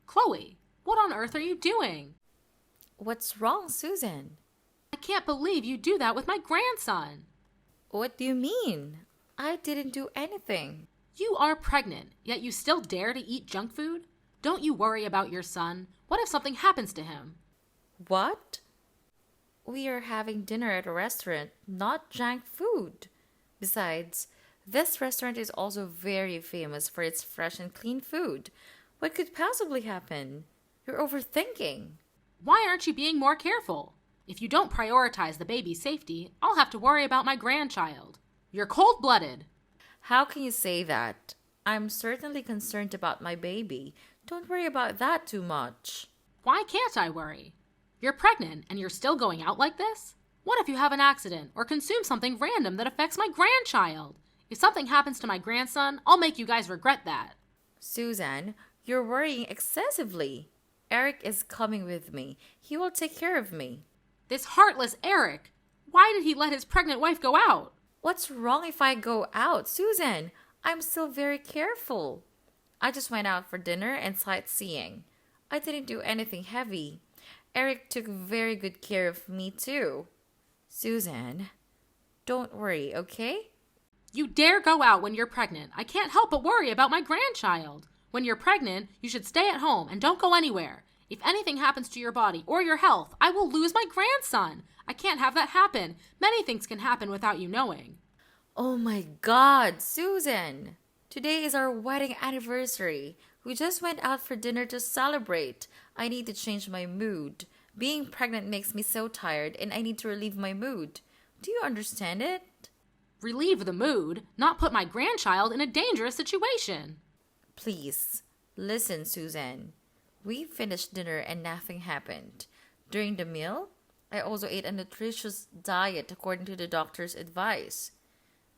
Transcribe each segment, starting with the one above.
Chloe, what on earth are you doing? What's wrong, Susan? I can't believe you do that with my grandson. What do you mean? I didn't do anything. You are pregnant, yet you still dare to eat junk food? Don't you worry about your son? What if something happens to him? What? We are having dinner at a restaurant, not junk food. Besides, this restaurant is also very famous for its fresh and clean food. What could possibly happen? You're overthinking. Why aren't you being more careful? If you don't prioritize the baby's safety, I'll have to worry about my grandchild. You're cold-blooded. How can you say that? I'm certainly concerned about my baby. Don't worry about that too much. Why can't I worry? You're pregnant and you're still going out like this? What if you have an accident or consume something random that affects my grandchild? If something happens to my grandson, I'll make you guys regret that. Susan, you're worrying excessively. Eric is coming with me. He will take care of me. This heartless Eric! Why did he let his pregnant wife go out? What's wrong if I go out, Susan? I'm still very careful. I just went out for dinner and sightseeing. I didn't do anything heavy. Eric took very good care of me too. Susan, don't worry, okay? You dare go out when you're pregnant. I can't help but worry about my grandchild. When you're pregnant, you should stay at home and don't go anywhere. If anything happens to your body or your health, I will lose my grandson. I can't have that happen. Many things can happen without you knowing. Oh my God, Susan! Today is our wedding anniversary. We just went out for dinner to celebrate. I need to change my mood. Being pregnant makes me so tired and I need to relieve my mood. Do you understand it? Relieve the mood, not put my grandchild in a dangerous situation. Please, listen, Susan. We finished dinner and nothing happened. During the meal, I also ate a nutritious diet according to the doctor's advice.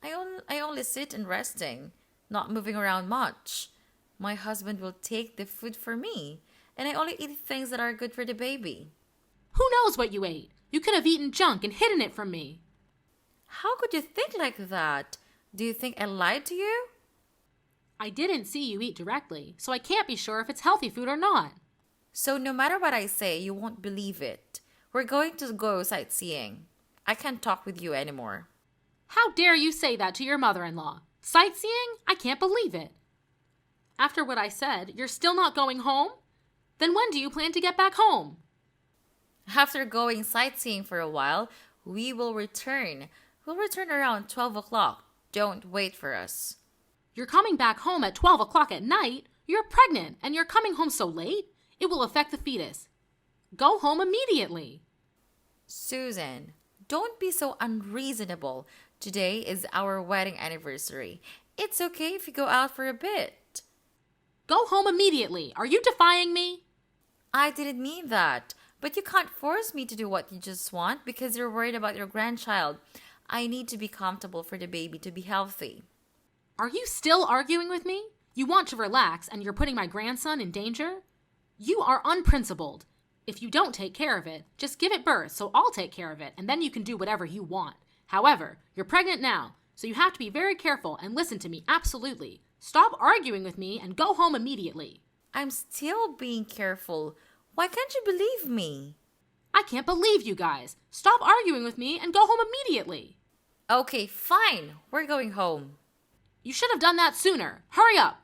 I only sit and resting, not moving around much. My husband will take the food for me, and I only eat things that are good for the baby. Who knows what you ate? You could have eaten junk and hidden it from me. How could you think like that? Do you think I lied to you? I didn't see you eat directly, so I can't be sure if it's healthy food or not. So no matter what I say, you won't believe it. We're going to go sightseeing. I can't talk with you anymore. How dare you say that to your mother-in-law? Sightseeing? I can't believe it. After what I said, you're still not going home? Then when do you plan to get back home? After going sightseeing for a while, we will return. We'll return around 12 o'clock. Don't wait for us. You're coming back home at 12 o'clock at night? You're pregnant and you're coming home so late? It will affect the fetus. Go home immediately. Susan, don't be so unreasonable. Today is our wedding anniversary. It's okay if you go out for a bit. Go home immediately. Are you defying me? I didn't mean that. But you can't force me to do what you just want because you're worried about your grandchild. I need to be comfortable for the baby to be healthy. Are you still arguing with me? You want to relax and you're putting my grandson in danger? You are unprincipled. If you don't take care of it, just give it birth so I'll take care of it and then you can do whatever you want. However, you're pregnant now, so you have to be very careful and listen to me absolutely. Stop arguing with me and go home immediately. I'm still being careful. Why can't you believe me? I can't believe you guys. Stop arguing with me and go home immediately. Okay, fine. We're going home. You should have done that sooner. Hurry up.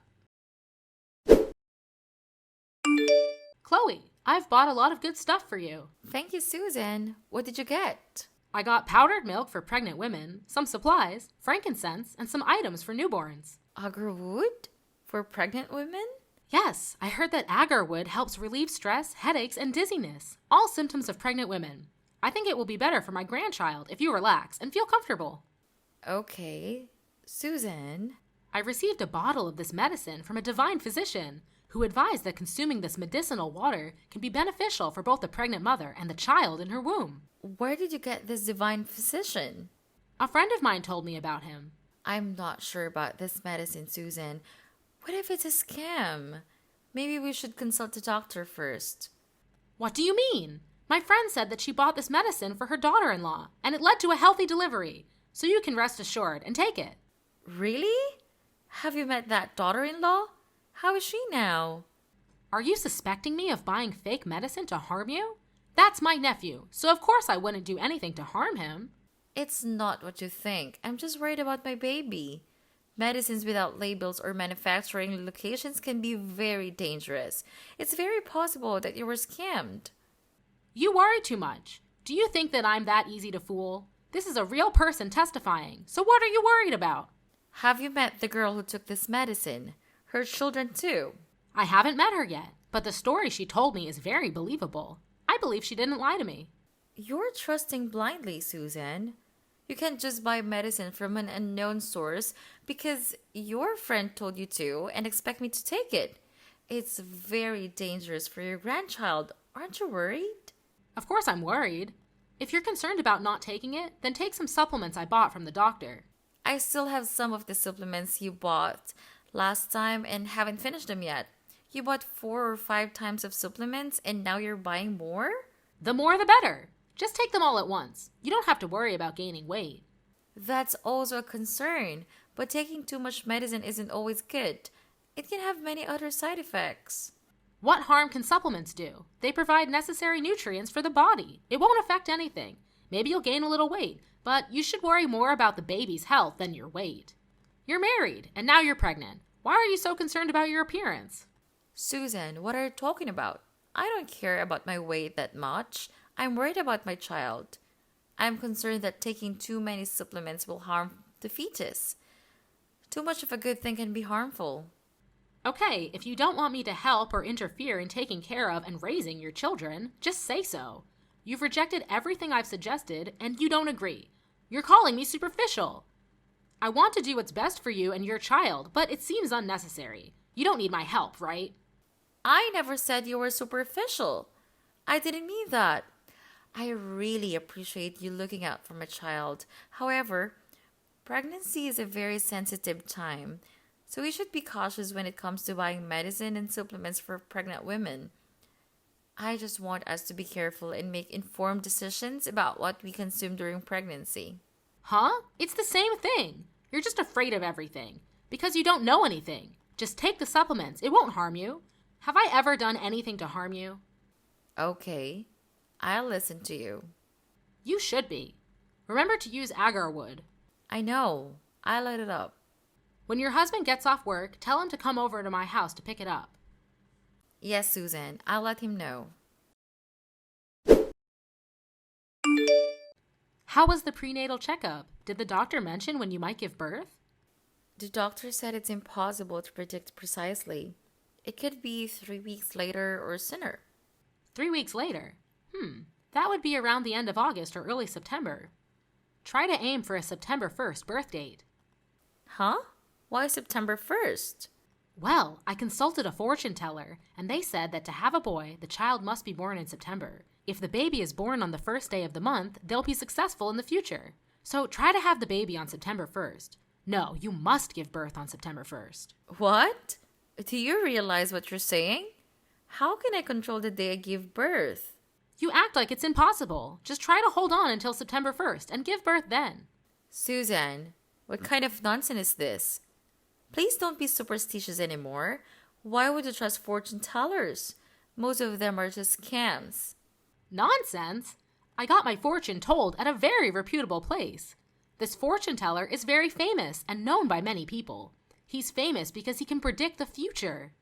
Chloe, I've bought a lot of good stuff for you. Thank you, Susan. What did you get? I got powdered milk for pregnant women, some supplies, frankincense, and some items for newborns. Agarwood? For pregnant women? Yes, I heard that agarwood helps relieve stress, headaches, and dizziness, all symptoms of pregnant women. I think it will be better for my grandchild if you relax and feel comfortable. Okay. Susan? I received a bottle of this medicine from a divine physician who advised that consuming this medicinal water can be beneficial for both the pregnant mother and the child in her womb. Where did you get this divine physician? A friend of mine told me about him. I'm not sure about this medicine, Susan. What if it's a scam? Maybe we should consult a doctor first. What do you mean? My friend said that she bought this medicine for her daughter-in-law, and it led to a healthy delivery, so you can rest assured and take it. Really? Have you met that daughter-in-law? How is she now? Are you suspecting me of buying fake medicine to harm you? That's my nephew, so of course I wouldn't do anything to harm him. It's not what you think. I'm just worried about my baby. Medicines without labels or manufacturing locations can be very dangerous. It's very possible that you were scammed. You worry too much. Do you think that I'm that easy to fool? This is a real person testifying, so what are you worried about? Have you met the girl who took this medicine? Her children too. I haven't met her yet, but the story she told me is very believable. I believe she didn't lie to me. You're trusting blindly, Susan. You can't just buy medicine from an unknown source because your friend told you to and expect me to take it. It's very dangerous for your grandchild. Aren't you worried? Of course I'm worried. If you're concerned about not taking it, then take some supplements I bought from the doctor. I still have some of the supplements you bought last time and haven't finished them yet. You bought 4 or 5 times of supplements and now you're buying more? The more the better. Just take them all at once. You don't have to worry about gaining weight. That's also a concern, but taking too much medicine isn't always good. It can have many other side effects. What harm can supplements do? They provide necessary nutrients for the body. It won't affect anything. Maybe you'll gain a little weight, but you should worry more about the baby's health than your weight. You're married, and now you're pregnant. Why are you so concerned about your appearance? Susan, what are you talking about? I don't care about my weight that much. I'm worried about my child. I'm concerned that taking too many supplements will harm the fetus. Too much of a good thing can be harmful. Okay, if you don't want me to help or interfere in taking care of and raising your children, just say so. You've rejected everything I've suggested, and you don't agree. You're calling me superficial. I want to do what's best for you and your child, but it seems unnecessary. You don't need my help, right? I never said you were superficial. I didn't mean that. I really appreciate you looking out for my child. However, pregnancy is a very sensitive time, so we should be cautious when it comes to buying medicine and supplements for pregnant women. I just want us to be careful and make informed decisions about what we consume during pregnancy. Huh? It's the same thing. You're just afraid of everything because you don't know anything. Just take the supplements. It won't harm you. Have I ever done anything to harm you? Okay, I'll listen to you. You should be. Remember to use agar wood. I know. I light it up. When your husband gets off work, tell him to come over to my house to pick it up. Yes, Susan, I'll let him know. How was the prenatal checkup? Did the doctor mention when you might give birth? The doctor said it's impossible to predict precisely. It could be 3 weeks later or sooner. 3 weeks later? That would be around the end of August or early September. Try to aim for a September 1st birth date. Huh? Why September 1st? Well, I consulted a fortune teller, and they said that to have a boy, the child must be born in September. If the baby is born on the first day of the month, they'll be successful in the future. So try to have the baby on September 1st. No, you must give birth on September 1st. What? Do you realize what you're saying? How can I control the day I give birth? You act like it's impossible. Just try to hold on until September 1st and give birth then. Susan, what kind of nonsense is this? Please don't be superstitious anymore. Why would you trust fortune tellers? Most of them are just scams. Nonsense! I got my fortune told at a very reputable place. This fortune teller is very famous and known by many people. He's famous because he can predict the future.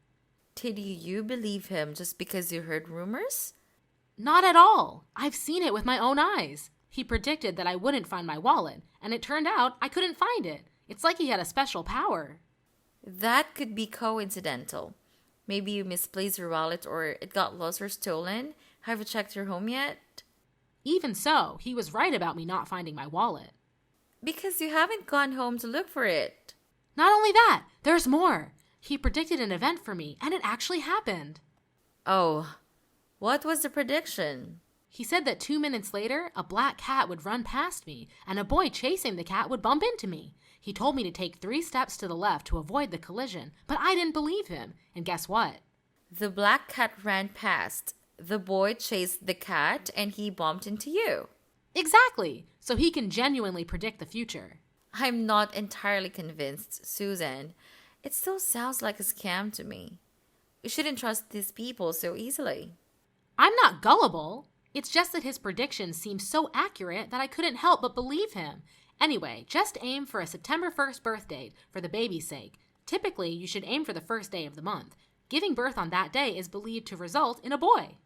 Did you believe him just because you heard rumors? Not at all. I've seen it with my own eyes. He predicted that I wouldn't find my wallet, and it turned out I couldn't find it. It's like he had a special power. That could be coincidental. Maybe you misplaced your wallet or it got lost or stolen. Have you checked your home yet? Even so, he was right about me not finding my wallet. Because you haven't gone home to look for it. Not only that, there's more. He predicted an event for me, and it actually happened. Oh, what was the prediction? He said that 2 minutes later, a black cat would run past me, and a boy chasing the cat would bump into me. He told me to take 3 steps to the left to avoid the collision, but I didn't believe him. And guess what? The black cat ran past. The boy chased the cat, and he bumped into you. Exactly! So he can genuinely predict the future. I'm not entirely convinced, Susan. It still sounds like a scam to me. We shouldn't trust these people so easily. I'm not gullible. It's just that his predictions seemed so accurate that I couldn't help but believe him. Anyway, just aim for a September 1st birth date for the baby's sake. Typically, you should aim for the first day of the month. Giving birth on that day is believed to result in a boy.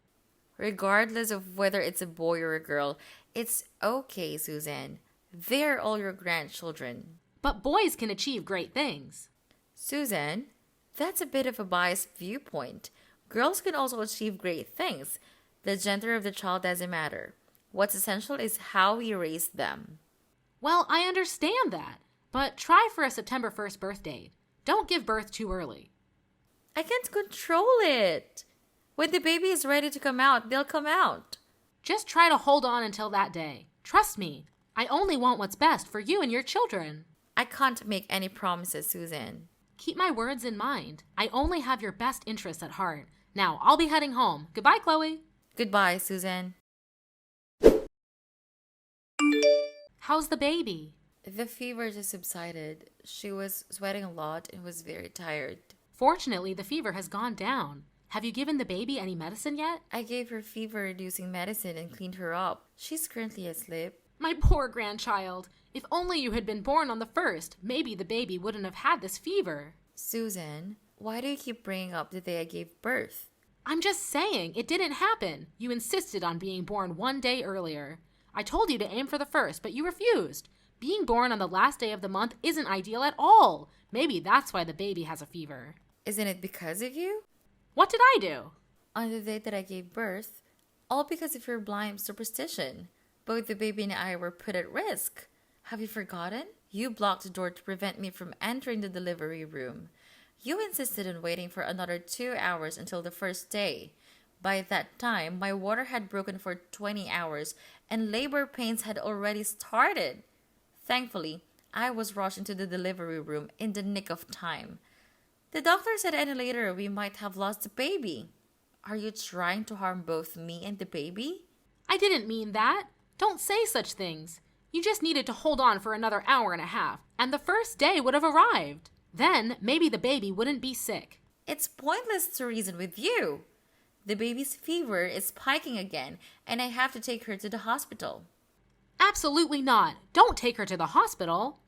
Regardless of whether it's a boy or a girl, it's okay, Suzanne. They're all your grandchildren. But boys can achieve great things. Suzanne, that's a bit of a biased viewpoint. Girls can also achieve great things. The gender of the child doesn't matter. What's essential is how we raise them. Well, I understand that, but try for a September 1st birth date. Don't give birth too early. I can't control it. When the baby is ready to come out, they'll come out. Just try to hold on until that day. Trust me, I only want what's best for you and your children. I can't make any promises, Suzanne. Keep my words in mind. I only have your best interests at heart. Now, I'll be heading home. Goodbye, Chloe. Goodbye, Suzanne. How's the baby? The fever just subsided. She was sweating a lot and was very tired. Fortunately, the fever has gone down. Have you given the baby any medicine yet? I gave her fever-reducing medicine and cleaned her up. She's currently asleep. My poor grandchild. If only you had been born on the 1st, maybe the baby wouldn't have had this fever. Susan, why do you keep bringing up the day I gave birth? I'm just saying, it didn't happen. You insisted on being born one day earlier. I told you to aim for the 1st, but you refused. Being born on the last day of the month isn't ideal at all. Maybe that's why the baby has a fever. Isn't it because of you? What did I do? On the day that I gave birth, all because of your blind superstition. Both the baby and I were put at risk. Have you forgotten? You blocked the door to prevent me from entering the delivery room. You insisted on waiting for another 2 hours until the first day. By that time, my water had broken for 20 hours and labor pains had already started. Thankfully, I was rushed into the delivery room in the nick of time. The doctor said any later we might have lost the baby. Are you trying to harm both me and the baby? I didn't mean that. Don't say such things. You just needed to hold on for another hour and a half, and the first day would have arrived. Then maybe the baby wouldn't be sick. It's pointless to reason with you. The baby's fever is spiking again, and I have to take her to the hospital. Absolutely not. Don't take her to the hospital.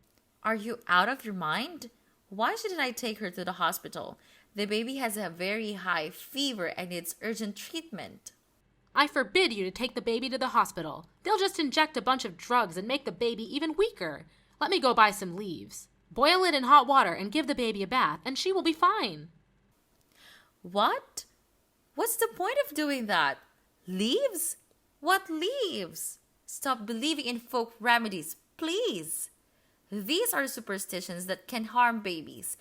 Are you out of your mind? Why shouldn't I take her to the hospital? The baby has a very high fever and needs urgent treatment. I forbid you to take the baby to the hospital. They'll just inject a bunch of drugs and make the baby even weaker. Let me go buy some leaves. Boil it in hot water and give the baby a bath, and she will be fine. What? What's the point of doing that? Leaves? What leaves? Stop believing in folk remedies, please. These are superstitions that can harm babies.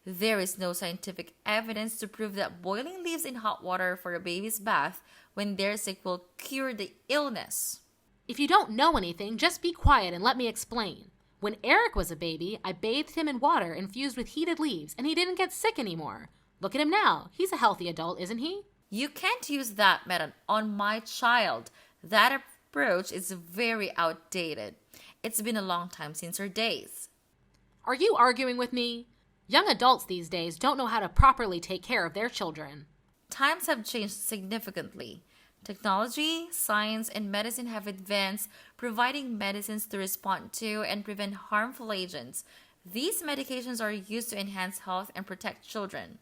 There is no scientific evidence to prove that boiling leaves in hot water for a baby's bath when they're sick will cure the illness. If you don't know anything, just be quiet and let me explain. When Eric was a baby, I bathed him in water infused with heated leaves, and he didn't get sick anymore. Look at him now. He's a healthy adult, isn't he? You can't use that method on my child. That approach is very outdated. It's been a long time since her days. Are you arguing with me? Young adults these days don't know how to properly take care of their children. Times have changed significantly. Technology, science, and medicine have advanced, providing medicines to respond to and prevent harmful agents. These medications are used to enhance health and protect children.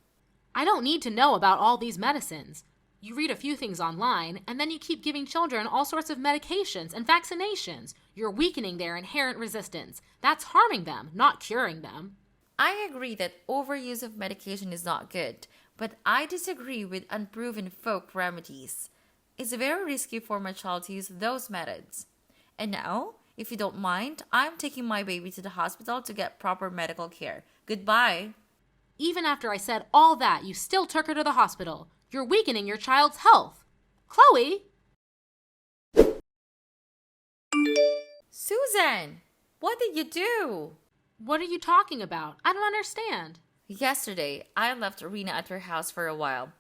I don't need to know about all these medicines. You read a few things online, and then you keep giving children all sorts of medications and vaccinations. You're weakening their inherent resistance. That's harming them, not curing them. I agree that overuse of medication is not good, but I disagree with unproven folk remedies. It's very risky for my child to use those methods. And now, if you don't mind, I'm taking my baby to the hospital to get proper medical care. Goodbye. Even after I said all that, you still took her to the hospital. You're weakening your child's health. Chloe! Susan, what did you do? What are you talking about? I don't understand. Yesterday, I left Rena at her house for a while.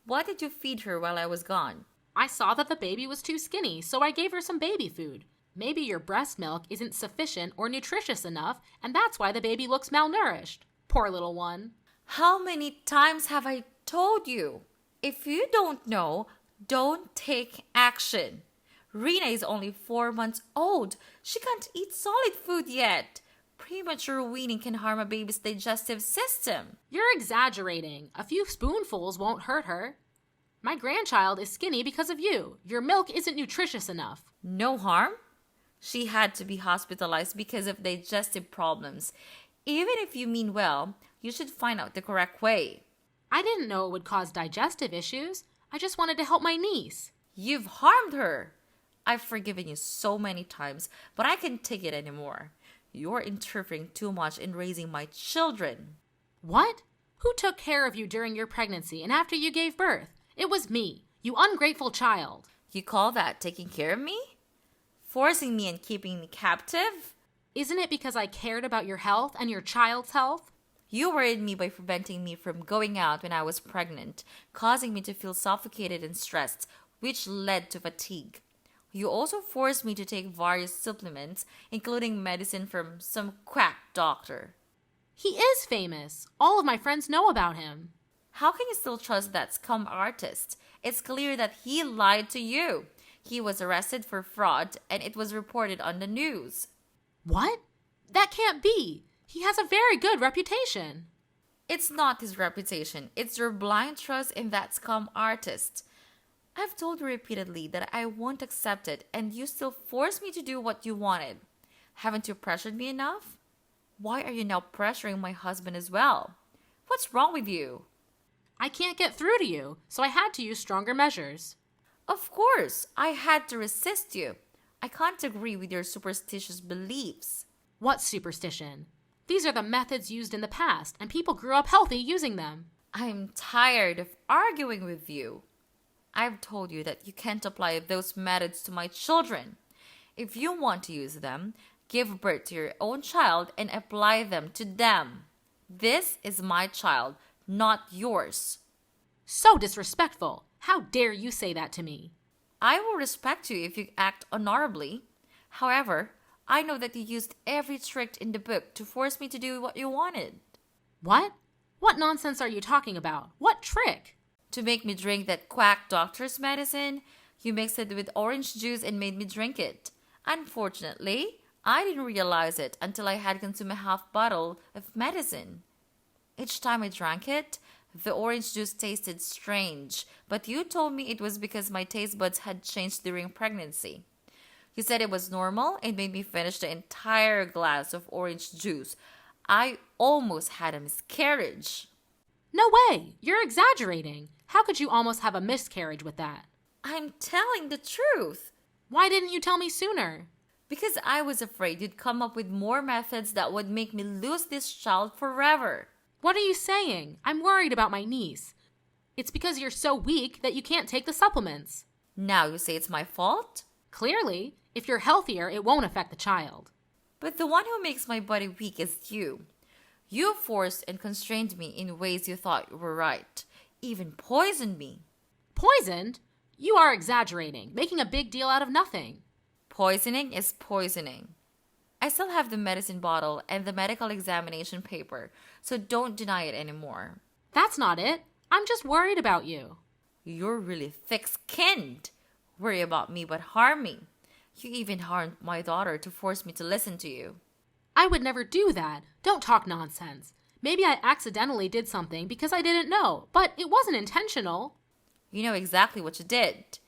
What did you feed her while I was gone? I saw that the baby was too skinny, so I gave her some baby food. Maybe your breast milk isn't sufficient or nutritious enough, and that's why the baby looks malnourished. Poor little one. How many times have I told you. If you don't know, don't take action. Rena is only 4 months old. She can't eat solid food yet. Premature weaning can harm a baby's digestive system. You're exaggerating. A few spoonfuls won't hurt her. My grandchild is skinny because of you. Your milk isn't nutritious enough. No harm? She had to be hospitalized because of digestive problems. Even if you mean well, you should find out the correct way. I didn't know it would cause digestive issues. I just wanted to help my niece. You've harmed her. I've forgiven you so many times, but I can't take it anymore. You're interfering too much in raising my children. What? Who took care of you during your pregnancy and after you gave birth? It was me, you ungrateful child. You call that taking care of me? Forcing me and keeping me captive? Isn't it because I cared about your health and your child's health? You worried me by preventing me from going out when I was pregnant, causing me to feel suffocated and stressed, which led to fatigue. You also forced me to take various supplements, including medicine from some quack doctor. He is famous. All of my friends know about him. How can you still trust that scum artist? It's clear that he lied to you. He was arrested for fraud, and it was reported on the news. What? That can't be. He has a very good reputation. It's not his reputation. It's your blind trust in that scum artist. I've told you repeatedly that I won't accept it, and you still force me to do what you wanted. Haven't you pressured me enough? Why are you now pressuring my husband as well? What's wrong with you? I can't get through to you, so I had to use stronger measures. Of course, I had to resist you. I can't agree with your superstitious beliefs. What superstition? These are the methods used in the past, and people grew up healthy using them. I'm tired of arguing with you. I've told you that you can't apply those methods to my children. If you want to use them, give birth to your own child and apply them to them. This is my child, not yours. So disrespectful. How dare you say that to me? I will respect you if you act honorably. However, I know that you used every trick in the book to force me to do what you wanted. What? What nonsense are you talking about? What trick? To make me drink that quack doctor's medicine, you mixed it with orange juice and made me drink it. Unfortunately, I didn't realize it until I had consumed a half bottle of medicine. Each time I drank it, the orange juice tasted strange, but you told me it was because my taste buds had changed during pregnancy. You said it was normal and made me finish the entire glass of orange juice. I almost had a miscarriage. No way! You're exaggerating. How could you almost have a miscarriage with that? I'm telling the truth. Why didn't you tell me sooner? Because I was afraid you'd come up with more methods that would make me lose this child forever. What are you saying? I'm worried about my niece. It's because you're so weak that you can't take the supplements. Now you say it's my fault? Clearly, if you're healthier, it won't affect the child. But the one who makes my body weak is you. You forced and constrained me in ways you thought were right. Even poisoned me. Poisoned? You are exaggerating, making a big deal out of nothing. Poisoning is poisoning. I still have the medicine bottle and the medical examination paper, so don't deny it anymore. That's not it. I'm just worried about you. You're really thick-skinned. Worry about me but harm me. You even harmed my daughter to force me to listen to you. I would never do that. Don't talk nonsense. Maybe I accidentally did something because I didn't know, but it wasn't intentional. You know exactly what you did.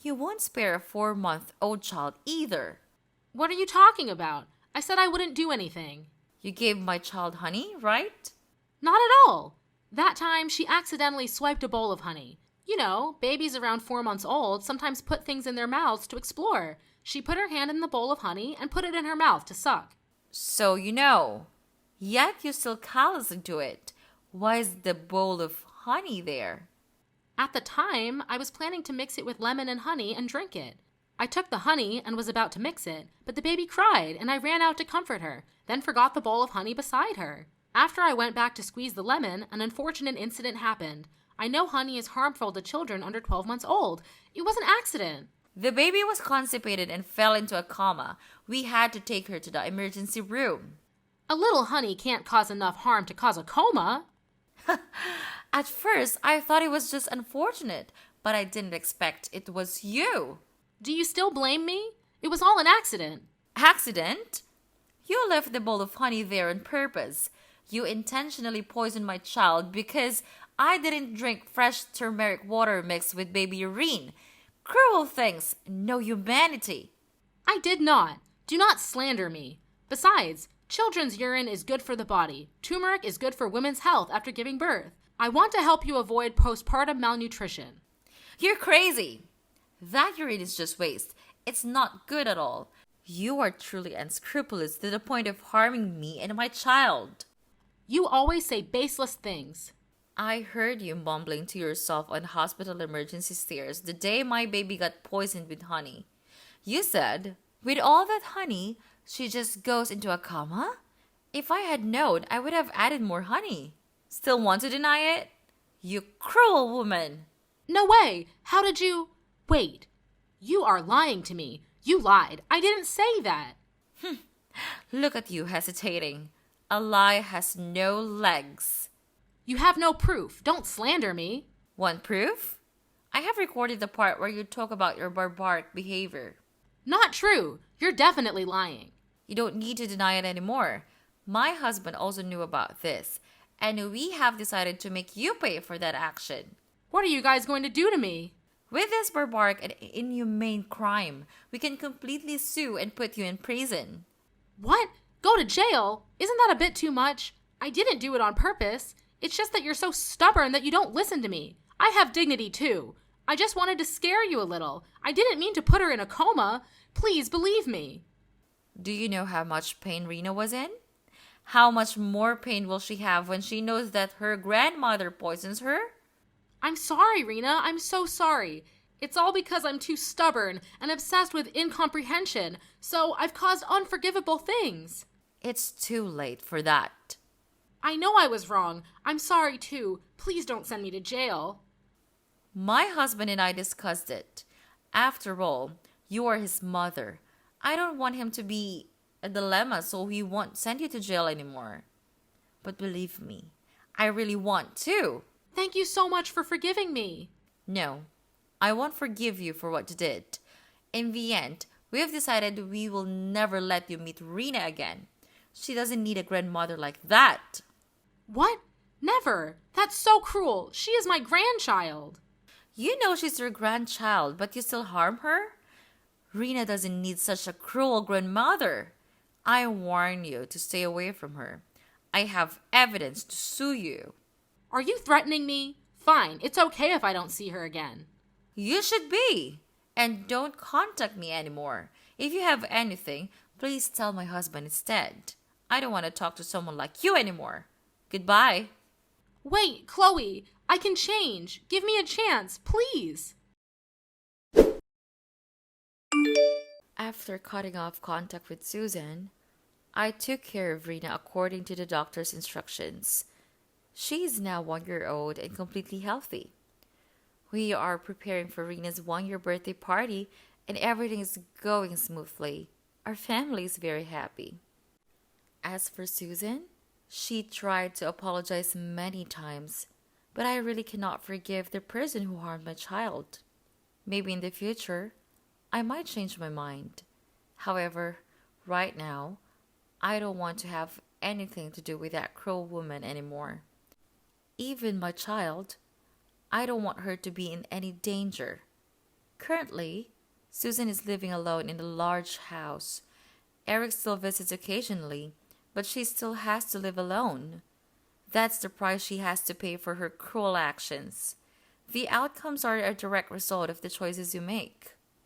You won't spare a 4-month-old child either. What are you talking about? I said I wouldn't do anything. You gave my child honey, right? Not at all. That time, she accidentally swiped a bowl of honey. You know, babies around 4 months old sometimes put things in their mouths to explore. She put her hand in the bowl of honey and put it in her mouth to suck. So you know. Yet you still callous to it. Why is the bowl of honey there? At the time, I was planning to mix it with lemon and honey and drink it. I took the honey and was about to mix it, but the baby cried and I ran out to comfort her, then forgot the bowl of honey beside her. After I went back to squeeze the lemon, an unfortunate incident happened. I know honey is harmful to children under 12 months old. It was an accident. The baby was constipated and fell into a coma. We had to take her to the emergency room. A little honey can't cause enough harm to cause a coma. At first, I thought it was just unfortunate, but I didn't expect it was you. Do you still blame me? It was all an accident. Accident? You left the bowl of honey there on purpose. You intentionally poisoned my child because I didn't drink fresh turmeric water mixed with baby urine. Cruel things, no humanity. I did not. Do not slander me. Besides, children's urine is good for the body. Turmeric is good for women's health after giving birth. I want to help you avoid postpartum malnutrition. You're crazy. That urine is just waste. It's not good at all. You are truly unscrupulous to the point of harming me and my child. You always say baseless things. I heard you mumbling to yourself on hospital emergency stairs the day my baby got poisoned with honey. You said, with all that honey, she just goes into a coma? If I had known, I would have added more honey. Still want to deny it? You cruel woman! No way! How did you... Wait. You are lying to me. You lied. I didn't say that. Look at you hesitating. A lie has no legs. You have no proof. Don't slander me. Want proof? I have recorded the part where you talk about your barbaric behavior. Not true. You're definitely lying. You don't need to deny it anymore. My husband also knew about this, and we have decided to make you pay for that action. What are you guys going to do to me? With this barbaric and inhumane crime, we can completely sue and put you in prison. What? Go to jail? Isn't that a bit too much? I didn't do it on purpose. It's just that you're so stubborn that you don't listen to me. I have dignity too. I just wanted to scare you a little. I didn't mean to put her in a coma. Please believe me. Do you know how much pain Rena was in? How much more pain will she have when she knows that her grandmother poisons her? I'm sorry, Rena. I'm so sorry. It's all because I'm too stubborn and obsessed with incomprehension, so I've caused unforgivable things. It's too late for that. I know I was wrong. I'm sorry too. Please don't send me to jail. My husband and I discussed it. After all, you are his mother. I don't want him to be a dilemma, so he won't send you to jail anymore. But believe me, I really want to. Thank you so much for forgiving me. No, I won't forgive you for what you did. In the end, we have decided we will never let you meet Rena again. She doesn't need a grandmother like that. What? Never. That's so cruel. She is my grandchild. You know she's your grandchild, but you still harm her? Rena doesn't need such a cruel grandmother. I warn you to stay away from her. I have evidence to sue you. Are you threatening me? Fine, it's okay if I don't see her again. You should be. And don't contact me anymore. If you have anything, please tell my husband instead. I don't want to talk to someone like you anymore. Goodbye. Wait, Chloe, I can change. Give me a chance, please. After cutting off contact with Susan, I took care of Rena according to the doctor's instructions. She is now 1 year old and completely healthy. We are preparing for Rena's 1 year birthday party and everything is going smoothly. Our family is very happy. As for Susan, she tried to apologize many times, but I really cannot forgive the person who harmed my child. Maybe in the future, I might change my mind. However, right now, I don't want to have anything to do with that cruel woman anymore. Even my child, I don't want her to be in any danger. Currently, Susan is living alone in a large house. Eric still visits occasionally, but she still has to live alone. That's the price she has to pay for her cruel actions. The outcomes are a direct result of the choices you make.